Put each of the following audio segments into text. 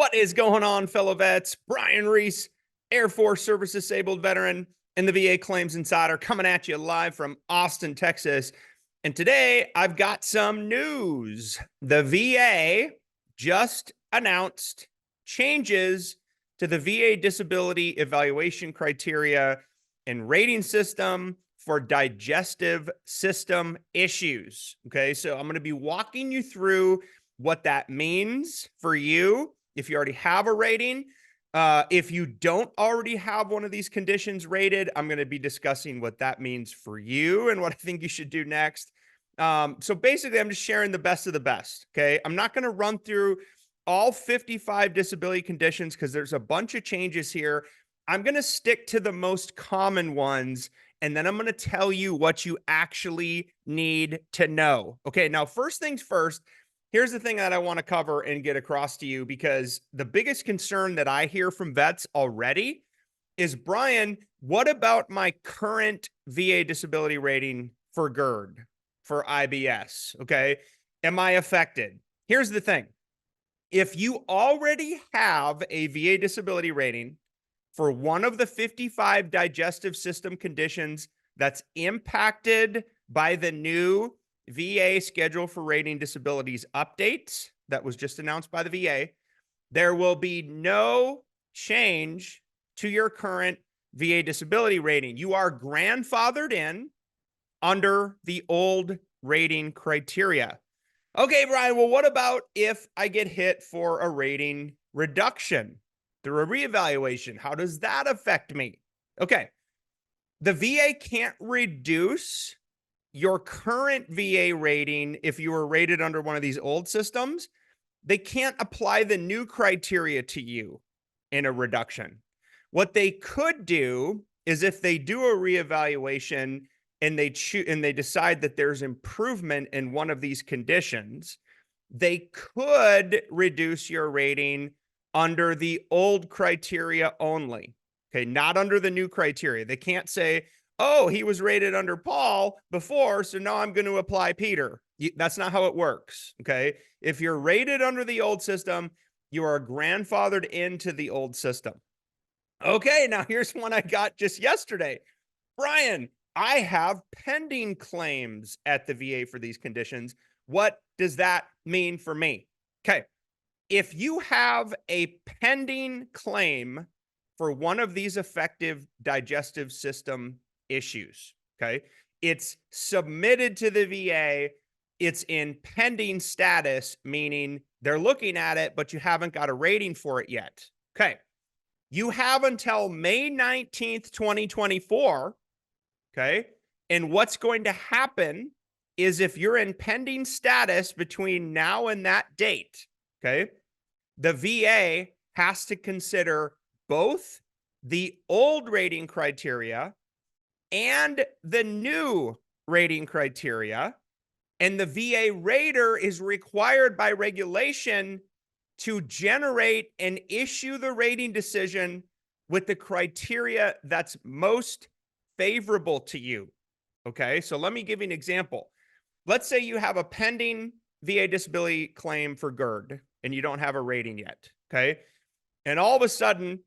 What is going on, fellow vets? Brian Reese, Air Force Service Disabled veteran and the VA Claims Insider, coming at you live from Austin, Texas. And today I've got some news. The VA just announced changes to the VA disability evaluation criteria and rating system for digestive system issues. Okay, so I'm going to be walking you through what that means for you if you already have a rating. If you don't already have one of these conditions rated, I'm going to be discussing what that means for you and what I think you should do next. So basically, I'm just sharing the best of the best. Okay, I'm not going to run through all 55 disability conditions because there's a bunch of changes here. I'm going to stick to the most common ones, and then I'm going to tell you what you actually need to know. Okay, now, first things first, here's the thing that I want to cover and get across to you, because the biggest concern that I hear from vets already is, Brian, what about my current VA disability rating for GERD, for IBS? Okay, am I affected? Here's the thing. If you already have a VA disability rating for one of the 55 digestive system conditions that's impacted by the new VA schedule for rating disabilities updates that was just announced by the VA, there will be no change to your current VA disability rating. You are grandfathered in under the old rating criteria. Okay, Brian, well, what about if I get hit for a rating reduction through a reevaluation? How does that affect me? Okay, the VA can't reduce your current VA rating if you were rated under one of these old systems. They can't apply the new criteria to you in a reduction. What they could do is, if they do a reevaluation and they decide that there's improvement in one of these conditions, they could reduce your rating under the old criteria only. Okay, not under the new criteria. They can't say, oh, he was rated under Paul before, so now I'm going to apply Peter. That's not how it works. Okay, if you're rated under the old system, you are grandfathered into the old system. Okay, now here's one I got just yesterday. Brian, I have pending claims at the VA for these conditions. What does that mean for me? Okay, if you have a pending claim for one of these affective digestive system issues, okay, it's submitted to the VA, it's in pending status, meaning they're looking at it, but you haven't got a rating for it yet. Okay, you have until May 19th, 2024. Okay. And what's going to happen is, if you're in pending status between now and that date, okay, the VA has to consider both the old rating criteria and the new rating criteria. And the VA rater is required by regulation to generate and issue the rating decision with the criteria that's most favorable to you. Okay, so let me give you an example. Let's say you have a pending VA disability claim for GERD and you don't have a rating yet. Okay, and all of a sudden,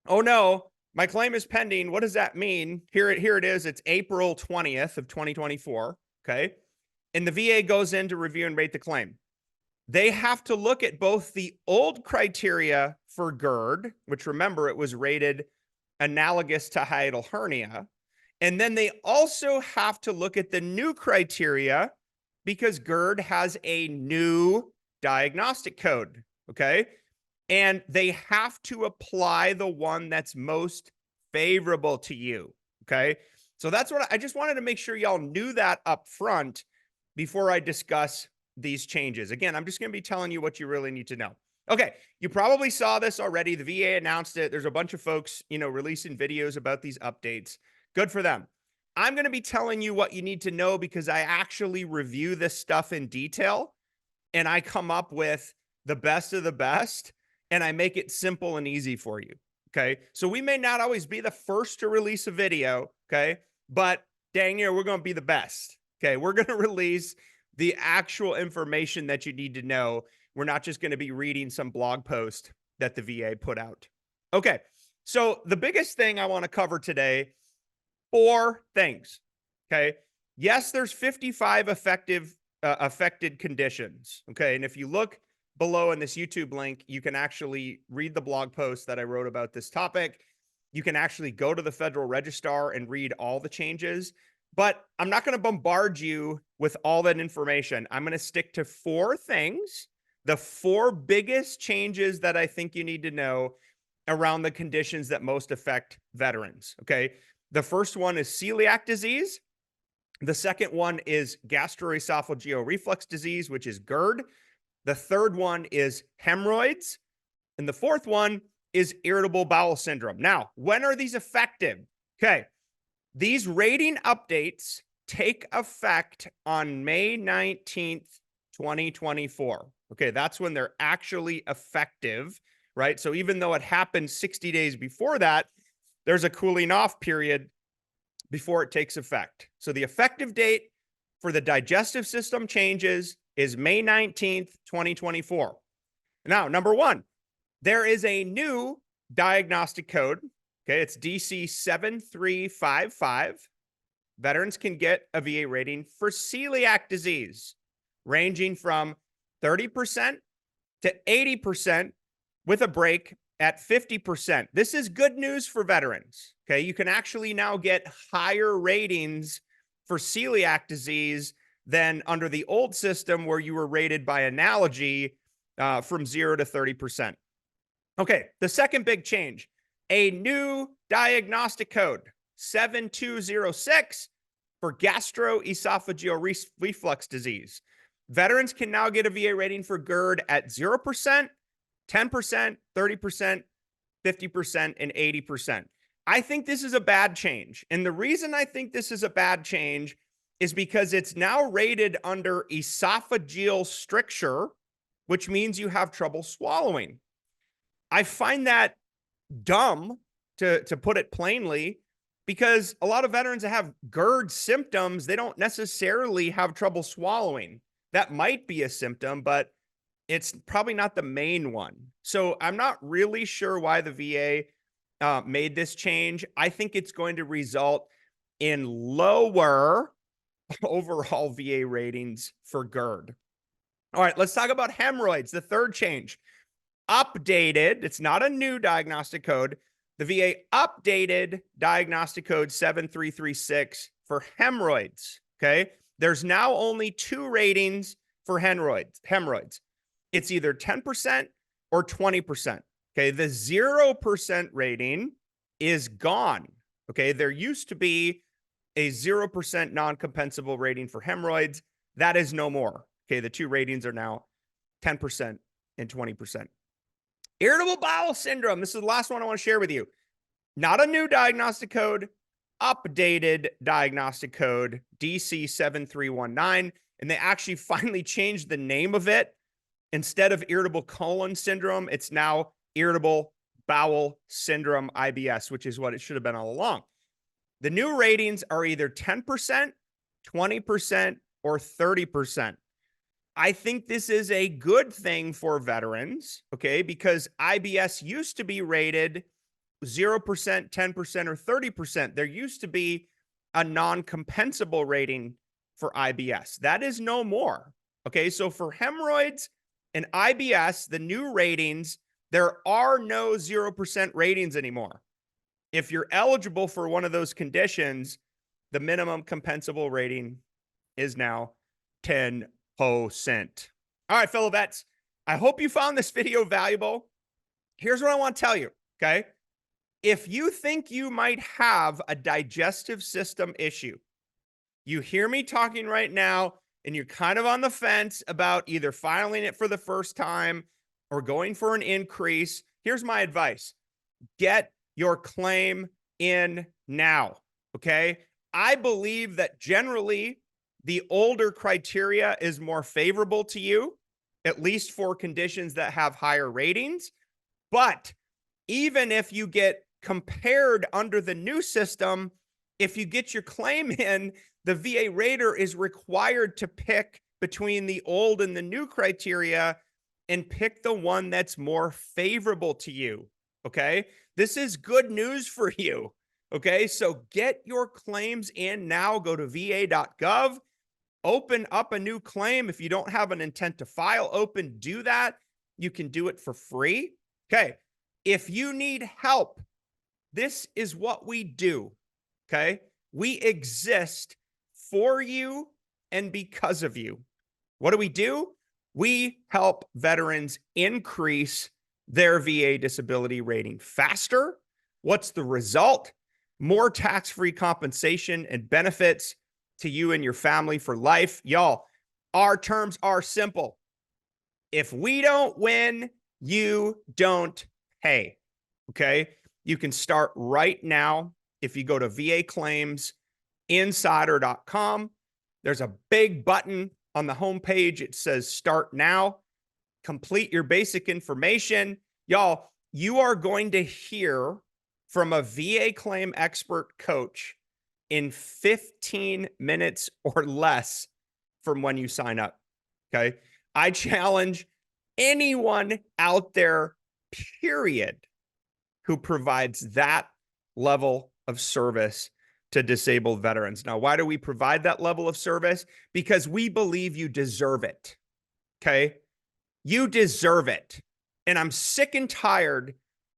oh no, my claim is pending. What does that mean? Here it is. It's April 20th of 2024. Okay, and the VA goes in to review and rate the claim. They have to look at both the old criteria for GERD, which, remember, it was rated analogous to hiatal hernia. And then they also have to look at the new criteria, because GERD has a new diagnostic code. Okay. And they have to apply the one that's most favorable to you. Okay. So that's what I just wanted to make sure y'all knew that up front before I discuss these changes. Again, I'm just going to be telling you what you really need to know. Okay, you probably saw this already. The VA announced it. There's a bunch of folks, releasing videos about these updates. Good for them. I'm going to be telling you what you need to know because I actually review this stuff in detail, and I come up with the best of the best, and I make it simple and easy for you. Okay, so we may not always be the first to release a video, okay, but dang near, we're going to be the best. Okay, we're going to release the actual information that you need to know. We're not just going to be reading some blog post that the VA put out. Okay, so the biggest thing I want to cover today, 4 things. Okay, yes, there's 55 affected conditions. Okay, and if you look below in this YouTube link, you can actually read the blog post that I wrote about this topic. You can actually go to the Federal Register and read all the changes, but I'm not going to bombard you with all that information. I'm going to stick to 4 things, the 4 biggest changes that I think you need to know around the conditions that most affect veterans. Okay. The first one is celiac disease. The second one is gastroesophageal reflux disease, which is GERD. The third one is hemorrhoids. And the fourth one is irritable bowel syndrome. Now, when are these effective? Okay. These rating updates take effect on May 19th, 2024. Okay. That's when they're actually effective, right? So even though it happened 60 days before that, there's a cooling off period before it takes effect. So the effective date for the digestive system changes is May 19th, 2024. Now, number 1, there is a new diagnostic code. Okay, it's DC 7355. Veterans can get a VA rating for celiac disease, ranging from 30% to 80%, with a break at 50%. This is good news for veterans. Okay, you can actually now get higher ratings for celiac disease than under the old system where you were rated by analogy from 0 to 30%. Okay, the second big change, a new diagnostic code, 7206, for gastroesophageal reflux disease. Veterans can now get a VA rating for GERD at 0%, 10%, 30%, 50%, and 80%. I think this is a bad change. And the reason I think this is a bad change is because it's now rated under esophageal stricture, which means you have trouble swallowing. I find that dumb, to put it plainly, because a lot of veterans that have GERD symptoms, they don't necessarily have trouble swallowing. That might be a symptom, but it's probably not the main one. So I'm not really sure why the VA made this change. I think it's going to result in lower overall VA ratings for GERD. All right, let's talk about hemorrhoids, the third change. Updated, it's not a new diagnostic code. The VA updated diagnostic code 7336 for hemorrhoids. Okay, there's now only 2 ratings for hemorrhoids. It's either 10% or 20%. Okay, the 0% rating is gone. Okay, there used to be a 0% non-compensable rating for hemorrhoids. That is no more. Okay, the 2 ratings are now 10% and 20%. Irritable bowel syndrome. This is the last one I want to share with you. Not a new diagnostic code, updated diagnostic code, DC 7319. And they actually finally changed the name of it. Instead of irritable colon syndrome, it's now irritable bowel syndrome, IBS, which is what it should have been all along. The new ratings are either 10%, 20%, or 30%. I think this is a good thing for veterans, okay, because IBS used to be rated 0%, 10%, or 30%. There used to be a non-compensable rating for IBS. That is no more, okay? So for hemorrhoids and IBS, the new ratings, there are no 0% ratings anymore. If you're eligible for one of those conditions, the minimum compensable rating is now 10%. All right, fellow vets, I hope you found this video valuable. Here's what I want to tell you, okay? If you think you might have a digestive system issue, you hear me talking right now, and you're kind of on the fence about either filing it for the first time or going for an increase, here's my advice. Get your claim in now, okay? I believe that generally the older criteria is more favorable to you, at least for conditions that have higher ratings. But even if you get compared under the new system, if you get your claim in, the VA rater is required to pick between the old and the new criteria. and pick the one that's more favorable to you. Okay. This is good news for you. Okay. So get your claims in now. Go to va.gov, open up a new claim. If you don't have an intent to file open, do that. You can do it for free. Okay. If you need help, this is what we do. Okay. We exist for you and because of you. What do? We help veterans increase their VA disability rating faster. What's the result? More tax-free compensation and benefits to you and your family for life. Y'all, our terms are simple. If we don't win, you don't pay. Okay? You can start right now if you go to vaclaimsinsider.com. There's a big button on the homepage. It says start now. Complete your basic information. Y'all, you are going to hear from a VA claim expert coach in 15 minutes or less from when you sign up. Okay. I challenge anyone out there, period, who provides that level of service to disabled veterans. Now, why do we provide that level of service? Because we believe you deserve it. Okay. You deserve it. And I'm sick and tired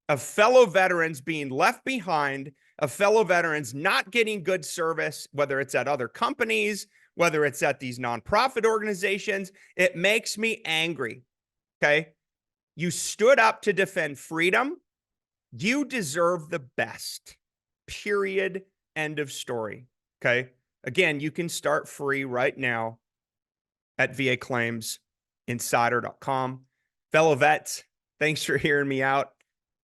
of fellow veterans being left behind, of fellow veterans not getting good service, whether it's at other companies, whether it's at these nonprofit organizations. It makes me angry. Okay. You stood up to defend freedom. You deserve the best. Period. End of story. Okay. Again, you can start free right now at vaclaimsinsider.com. Fellow vets, thanks for hearing me out.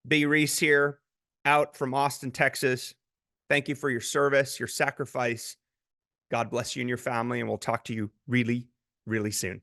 B. Reese here, out from Austin, Texas. Thank you for your service, your sacrifice. God bless you and your family, and we'll talk to you really, really soon.